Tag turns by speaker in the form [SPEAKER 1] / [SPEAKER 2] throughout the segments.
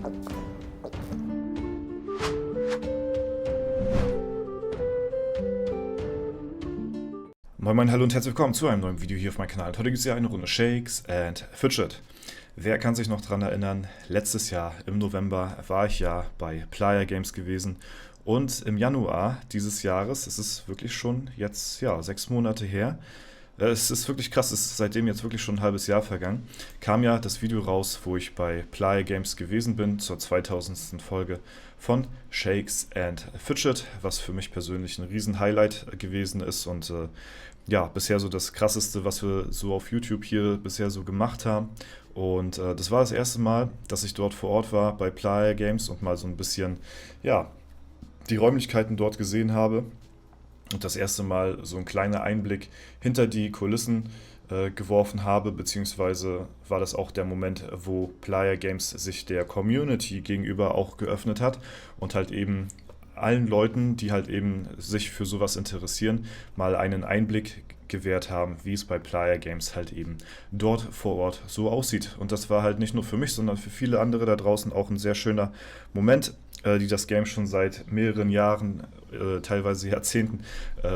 [SPEAKER 1] Moin Moin, hallo und herzlich willkommen zu einem neuen Video hier auf meinem Kanal. Heute gibt es ja eine Runde Shakes and Fidget. Wer kann sich noch daran erinnern, letztes Jahr im November war ich ja bei Playa Games gewesen und im Januar dieses Jahres, es ist wirklich schon jetzt, ja, 6 Monate her, es ist wirklich krass, es ist seitdem jetzt wirklich schon ein halbes Jahr vergangen, kam ja das Video raus, wo ich bei Playa Games gewesen bin, zur 2000. Folge von Shakes and Fidget, was für mich persönlich ein Riesen-Highlight gewesen ist und ja, bisher so das Krasseste, was wir so auf YouTube hier bisher so gemacht haben. Und das war das erste Mal, dass ich dort vor Ort war bei Playa Games und mal so ein bisschen, ja, die Räumlichkeiten dort gesehen habe. Und das erste Mal so ein kleiner Einblick hinter die Kulissen geworfen habe, beziehungsweise war das auch der Moment, wo Playa Games sich der Community gegenüber auch geöffnet hat und halt eben allen Leuten, die halt eben sich für sowas interessieren, mal einen Einblick gewährt haben, wie es bei Playa Games halt eben dort vor Ort so aussieht. Und das war halt nicht nur für mich, sondern für viele andere da draußen auch ein sehr schöner Moment, die das Game schon seit mehreren Jahren, teilweise Jahrzehnten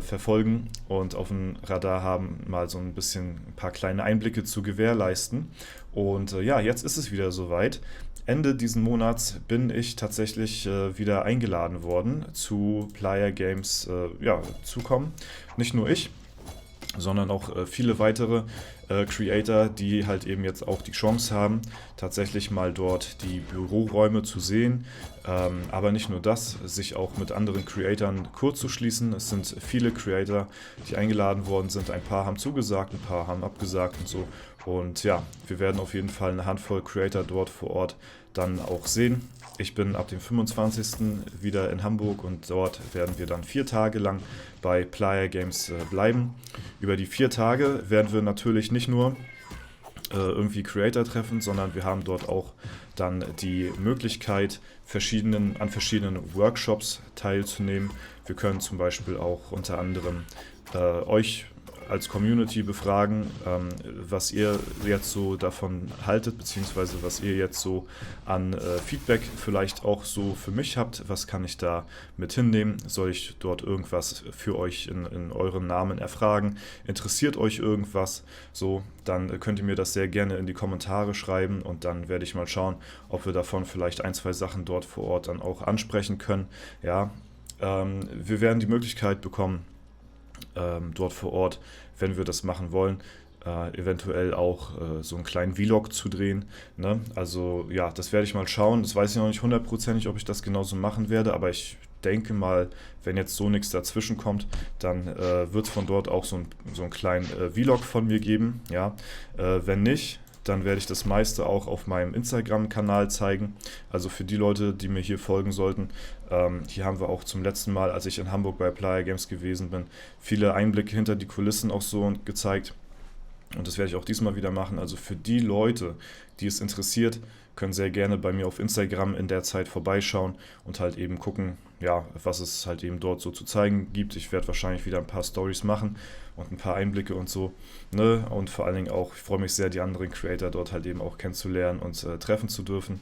[SPEAKER 1] verfolgen und auf dem Radar haben, mal so ein bisschen ein paar kleine Einblicke zu gewährleisten. Und ja, jetzt ist es wieder soweit. Ende diesen Monats bin ich tatsächlich wieder eingeladen worden, zu Playa Games ja, zu kommen. Nicht nur ich, sondern auch viele weitere Creator, die halt eben jetzt auch die Chance haben, tatsächlich mal dort die Büroräume zu sehen. Aber nicht nur das, sich auch mit anderen Creatoren kurz zu schließen. Es sind viele Creator, die eingeladen worden sind. Ein paar haben zugesagt, ein paar haben abgesagt und so. Und ja, wir werden auf jeden Fall eine Handvoll Creator dort vor Ort dann auch sehen. Ich bin ab dem 25. wieder in Hamburg und dort werden wir dann 4 Tage lang bei Playa Games bleiben. Über die 4 Tage werden wir natürlich nicht nur irgendwie Creator treffen, sondern wir haben dort auch dann die Möglichkeit, an verschiedenen Workshops teilzunehmen. Wir können zum Beispiel auch unter anderem euch als Community befragen, was ihr jetzt so davon haltet, beziehungsweise was ihr jetzt so an Feedback vielleicht auch so für mich habt. Was kann ich da mit hinnehmen? Soll ich dort irgendwas für euch in euren Namen erfragen? Interessiert euch irgendwas? So, dann könnt ihr mir das sehr gerne in die Kommentare schreiben und dann werde ich mal schauen, ob wir davon vielleicht 1, 2 Sachen dort vor Ort dann auch ansprechen können. Ja, wir werden die Möglichkeit bekommen, dort vor Ort, wenn wir das machen wollen, eventuell auch so einen kleinen Vlog zu drehen. Ne? Also ja, das werde ich mal schauen. Das weiß ich noch nicht hundertprozentig, ob ich das genauso machen werde, aber ich denke mal, wenn jetzt so nichts dazwischen kommt, dann wird es von dort auch so einen kleinen Vlog von mir geben. Ja? Wenn nicht, dann werde ich das meiste auch auf meinem Instagram-Kanal zeigen. Also für die Leute, die mir hier folgen sollten, hier haben wir auch zum letzten Mal, als ich in Hamburg bei Playa Games gewesen bin, viele Einblicke hinter die Kulissen auch so gezeigt. Und das werde ich auch diesmal wieder machen. Also für die Leute, die es interessiert, können sehr gerne bei mir auf Instagram in der Zeit vorbeischauen und halt eben gucken, ja, was es halt eben dort so zu zeigen gibt. Ich werde wahrscheinlich wieder ein paar Stories machen und ein paar Einblicke und so. Ne? Und vor allen Dingen auch, ich freue mich sehr, die anderen Creator dort halt eben auch kennenzulernen und treffen zu dürfen.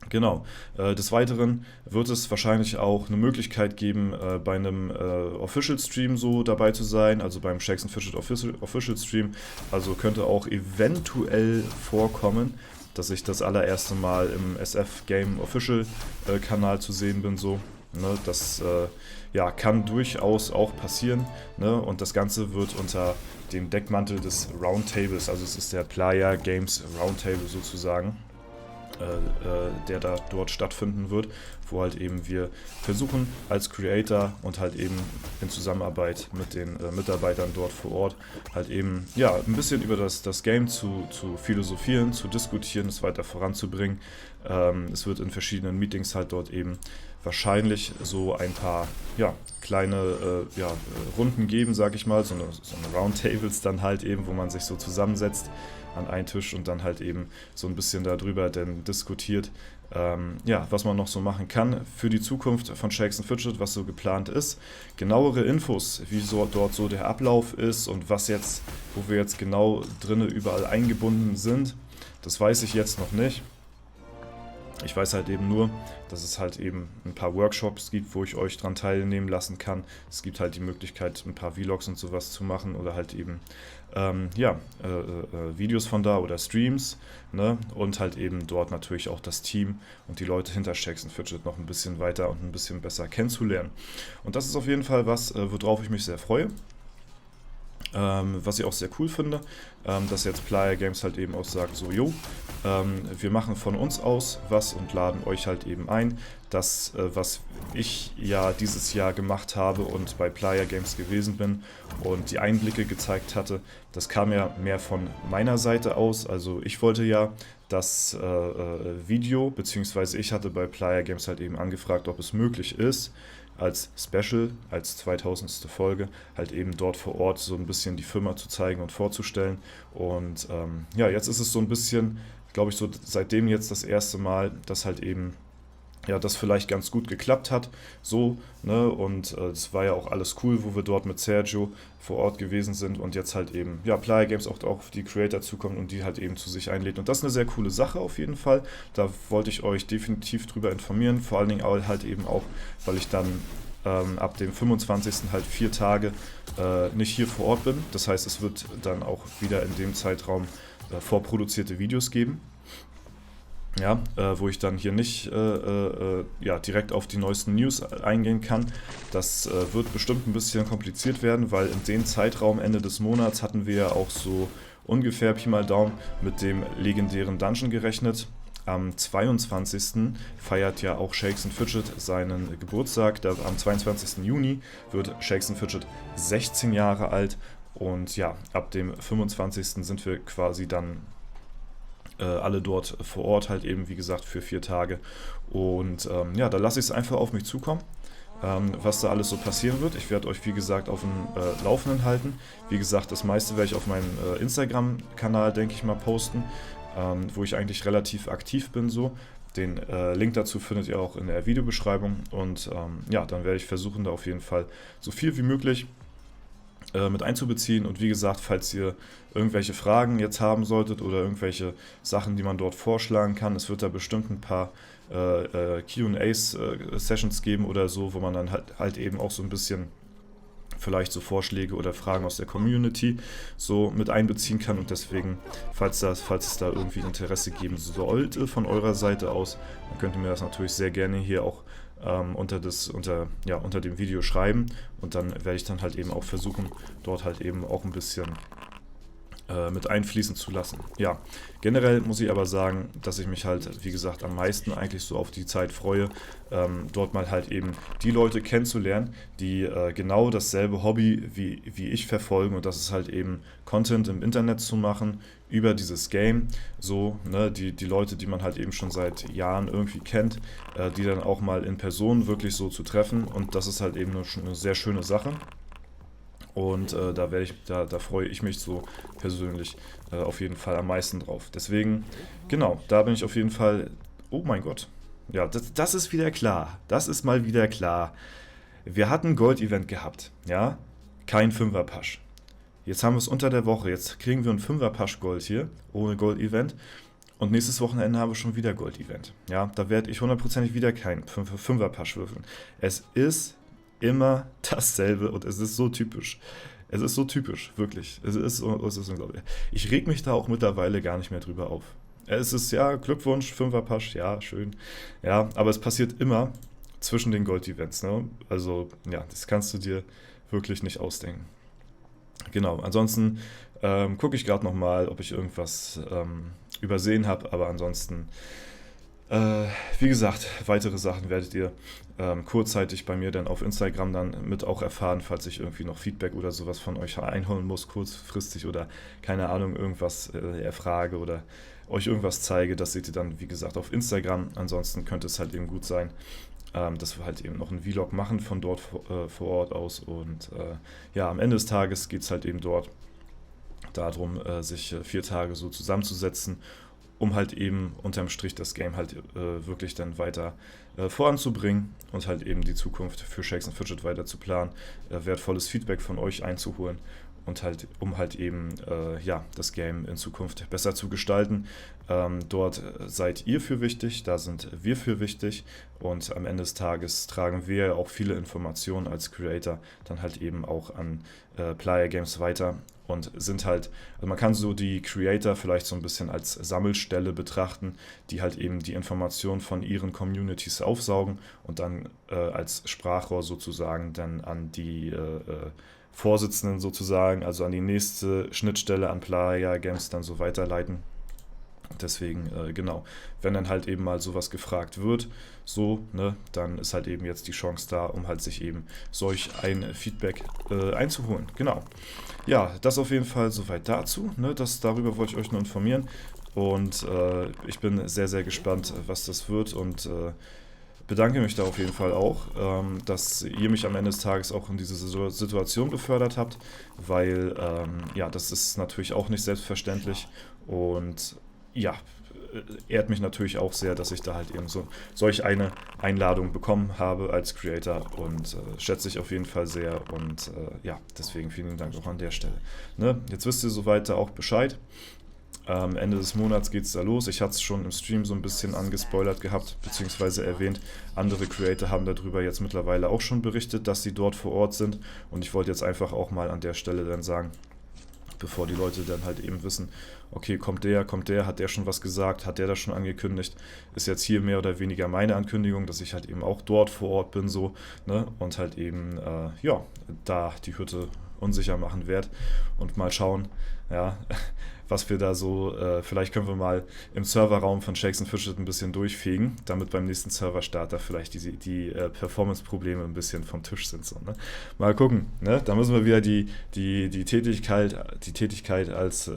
[SPEAKER 1] Genau. Des Weiteren wird es wahrscheinlich auch eine Möglichkeit geben, bei einem Official Stream so dabei zu sein, also beim Shakes and Fidget Official Stream. Also könnte auch eventuell vorkommen, dass ich das allererste Mal im SF Game Official Kanal zu sehen bin, so. Ne, das ja, kann durchaus auch passieren, ne, und das Ganze wird unter dem Deckmantel des Roundtables, also es ist der Playa Games Roundtable sozusagen, der da dort stattfinden wird, wo halt eben wir versuchen als Creator und halt eben in Zusammenarbeit mit den Mitarbeitern dort vor Ort halt eben ja ein bisschen über das Game zu philosophieren, zu diskutieren, es weiter voranzubringen. Es wird in verschiedenen Meetings halt dort eben wahrscheinlich so ein paar ja, kleine Runden geben, sag ich mal, so eine Roundtables dann halt eben, wo man sich so zusammensetzt an einen Tisch und dann halt eben so ein bisschen darüber denn diskutiert, ja, was man noch so machen kann für die Zukunft von Shakes and Fidget, was so geplant ist. Genauere Infos, wie so dort so der Ablauf ist und was jetzt, wo wir jetzt genau drinne überall eingebunden sind, das weiß ich jetzt noch nicht. Ich weiß halt eben nur, dass es halt eben ein paar Workshops gibt, wo ich euch dran teilnehmen lassen kann. Es gibt halt die Möglichkeit, ein paar Vlogs und sowas zu machen oder halt eben Videos von da oder Streams, ne? Und halt eben dort natürlich auch das Team und die Leute hinter Shakes Fidget noch ein bisschen weiter und ein bisschen besser kennenzulernen. Und das ist auf jeden Fall was, worauf ich mich sehr freue. Was ich auch sehr cool finde, dass jetzt Playa Games halt eben auch sagt, so, jo, wir machen von uns aus was und laden euch halt eben ein. Das, was ich ja dieses Jahr gemacht habe und bei Playa Games gewesen bin und die Einblicke gezeigt hatte, das kam ja mehr von meiner Seite aus. Also ich wollte ja das Video, beziehungsweise ich hatte bei Playa Games halt eben angefragt, ob es möglich ist, als Special, als 2000. Folge, halt eben dort vor Ort so ein bisschen die Firma zu zeigen und vorzustellen. Und ja, jetzt ist es so ein bisschen, glaube ich, so seitdem jetzt das erste Mal, dass halt eben ja, das vielleicht ganz gut geklappt hat, so, ne, und es war ja auch alles cool, wo wir dort mit Sergio vor Ort gewesen sind und jetzt halt eben, ja, Playa Games auch auf die Creator zukommen und die halt eben zu sich einlädt und das ist eine sehr coole Sache auf jeden Fall, da wollte ich euch definitiv drüber informieren, vor allen Dingen halt eben auch, weil ich dann ab dem 25. halt 4 Tage nicht hier vor Ort bin, das heißt, es wird dann auch wieder in dem Zeitraum vorproduzierte Videos geben. Ja, wo ich dann hier nicht ja, direkt auf die neuesten News eingehen kann. Das wird bestimmt ein bisschen kompliziert werden, weil in dem Zeitraum Ende des Monats hatten wir ja auch so ungefähr Pi mal Daumen mit dem legendären Dungeon gerechnet. Am 22. feiert ja auch Shakes Fidget seinen Geburtstag. Am 22. Juni wird Shakes Fidget 16 Jahre alt und ja, ab dem 25. sind wir quasi dann alle dort vor Ort, halt eben wie gesagt für 4 Tage und ja, da lasse ich es einfach auf mich zukommen, was da alles so passieren wird. Ich werde euch wie gesagt auf dem Laufenden halten. Wie gesagt, das meiste werde ich auf meinem Instagram-Kanal, denke ich mal, posten, wo ich eigentlich relativ aktiv bin so. Den Link dazu findet ihr auch in der Videobeschreibung und ja, dann werde ich versuchen, da auf jeden Fall so viel wie möglich mit einzubeziehen und wie gesagt, falls ihr irgendwelche Fragen jetzt haben solltet oder irgendwelche Sachen, die man dort vorschlagen kann, es wird da bestimmt ein paar Q&A-Sessions geben oder so, wo man dann halt eben auch so ein bisschen vielleicht so Vorschläge oder Fragen aus der Community so mit einbeziehen kann und deswegen, falls es da irgendwie Interesse geben sollte von eurer Seite aus, dann könnt ihr mir das natürlich sehr gerne hier auch unter dem Video schreiben und dann werde ich dann halt eben auch versuchen, dort halt eben auch ein bisschen mit einfließen zu lassen. Ja, generell muss ich aber sagen, dass ich mich halt, wie gesagt, am meisten eigentlich so auf die Zeit freue, dort mal halt eben die Leute kennenzulernen, die genau dasselbe Hobby wie ich verfolgen und das ist halt eben Content im Internet zu machen über dieses Game, so, ne, die Leute, die man halt eben schon seit Jahren irgendwie kennt, die dann auch mal in Person wirklich so zu treffen und das ist halt eben eine sehr schöne Sache. Und da freue ich mich so persönlich auf jeden Fall am meisten drauf. Deswegen, genau, da bin ich auf jeden Fall. Oh mein Gott. Ja, das ist wieder klar. Das ist mal wieder klar. Wir hatten ein Gold-Event gehabt, ja? Kein Fünfer-Pasch. Jetzt haben wir es unter der Woche. Jetzt kriegen wir ein Fünfer-Pasch Gold hier, ohne Gold-Event. Und nächstes Wochenende haben wir schon wieder Gold-Event. Ja, da werde ich hundertprozentig wieder kein Fünfer-Pasch würfeln. Es ist immer dasselbe und es ist so typisch. Es ist so typisch, wirklich. Es ist unglaublich. Ich reg mich da auch mittlerweile gar nicht mehr drüber auf. Es ist, ja, Glückwunsch, Fünferpasch, ja, schön. Ja, aber es passiert immer zwischen den Gold-Events, ne? Also, ja, das kannst du dir wirklich nicht ausdenken. Genau, ansonsten gucke ich gerade nochmal, ob ich irgendwas übersehen habe, aber ansonsten wie gesagt, weitere Sachen werdet ihr kurzzeitig bei mir dann auf Instagram dann mit auch erfahren, falls ich irgendwie noch Feedback oder sowas von euch einholen muss, kurzfristig oder keine Ahnung, irgendwas erfrage oder euch irgendwas zeige. Das seht ihr dann, wie gesagt, auf Instagram. Ansonsten könnte es halt eben gut sein, dass wir halt eben noch einen Vlog machen von dort vor Ort aus. Und ja, am Ende des Tages geht es halt eben dort darum, sich 4 Tage so zusammenzusetzen, um halt eben unterm Strich das Game halt wirklich dann weiter voranzubringen und halt eben die Zukunft für Shakes Fidget weiter zu planen, wertvolles Feedback von euch einzuholen und halt, um halt eben ja, das Game in Zukunft besser zu gestalten. Dort seid ihr für wichtig, da sind wir für wichtig und am Ende des Tages tragen wir auch viele Informationen als Creator dann halt eben auch an Playa Games weiter und sind halt, also man kann so die Creator vielleicht so ein bisschen als Sammelstelle betrachten, die halt eben die Informationen von ihren Communities aufsaugen und dann als Sprachrohr sozusagen dann an die Vorsitzenden sozusagen, also an die nächste Schnittstelle an Playa Games dann so weiterleiten. Deswegen, genau, wenn dann halt eben mal sowas gefragt wird, so, ne, dann ist halt eben jetzt die Chance da, um halt sich eben solch ein Feedback einzuholen. Genau. Ja, das auf jeden Fall soweit dazu, ne, darüber wollte ich euch nur informieren und ich bin sehr, sehr gespannt, was das wird und bedanke mich da auf jeden Fall auch, dass ihr mich am Ende des Tages auch in diese Situation befördert habt, weil ja, das ist natürlich auch nicht selbstverständlich und ja, ehrt mich natürlich auch sehr, dass ich da halt eben so solch eine Einladung bekommen habe als Creator und schätze ich auf jeden Fall sehr und ja, deswegen vielen Dank auch an der Stelle. Ne? Jetzt wisst ihr soweit auch Bescheid. Ende des Monats geht es da los. Ich hatte es schon im Stream so ein bisschen angespoilert gehabt, beziehungsweise erwähnt. Andere Creator haben darüber jetzt mittlerweile auch schon berichtet, dass sie dort vor Ort sind und ich wollte jetzt einfach auch mal an der Stelle dann sagen, bevor die Leute dann halt eben wissen, okay, kommt der, hat der schon was gesagt, hat der das schon angekündigt, ist jetzt hier mehr oder weniger meine Ankündigung, dass ich halt eben auch dort vor Ort bin so, ne, und halt eben, ja, da die Hütte unsicher machen werde und mal schauen, ja, was wir da so, vielleicht können wir mal im Serverraum von Shakes & Fidget ein bisschen durchfegen, damit beim nächsten Serverstart da vielleicht die Performance-Probleme ein bisschen vom Tisch sind. So, ne? Mal gucken, ne? Da müssen wir wieder die Tätigkeit als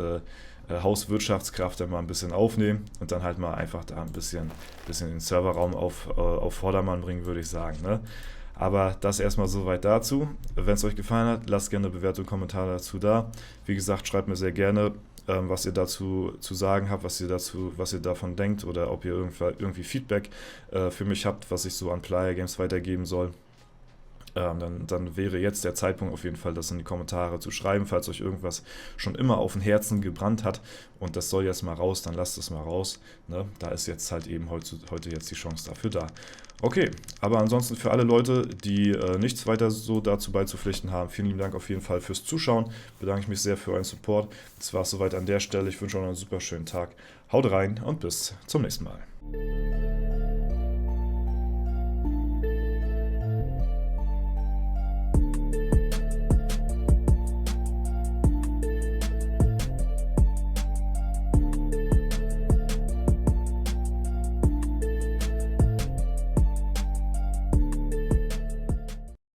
[SPEAKER 1] Hauswirtschaftskraft dann mal ein bisschen aufnehmen und dann halt mal einfach da ein bisschen den Serverraum auf Vordermann bringen, würde ich sagen. Ne? Aber das erstmal soweit dazu. Wenn es euch gefallen hat, lasst gerne eine Bewertung und Kommentare dazu da. Wie gesagt, schreibt mir sehr gerne, was ihr dazu zu sagen habt, was ihr davon denkt oder ob ihr irgendwie Feedback für mich habt, was ich so an Playa Games weitergeben soll. Dann wäre jetzt der Zeitpunkt auf jeden Fall, das in die Kommentare zu schreiben, falls euch irgendwas schon immer auf dem Herzen gebrannt hat und das soll jetzt mal raus, dann lasst es mal raus. Ne? Da ist jetzt halt eben heute jetzt die Chance dafür da. Okay, aber ansonsten für alle Leute, die nichts weiter so dazu beizupflichten haben, vielen lieben Dank auf jeden Fall fürs Zuschauen. Bedanke ich mich sehr für euren Support. Das war es soweit an der Stelle. Ich wünsche euch noch einen super schönen Tag. Haut rein und bis zum nächsten Mal.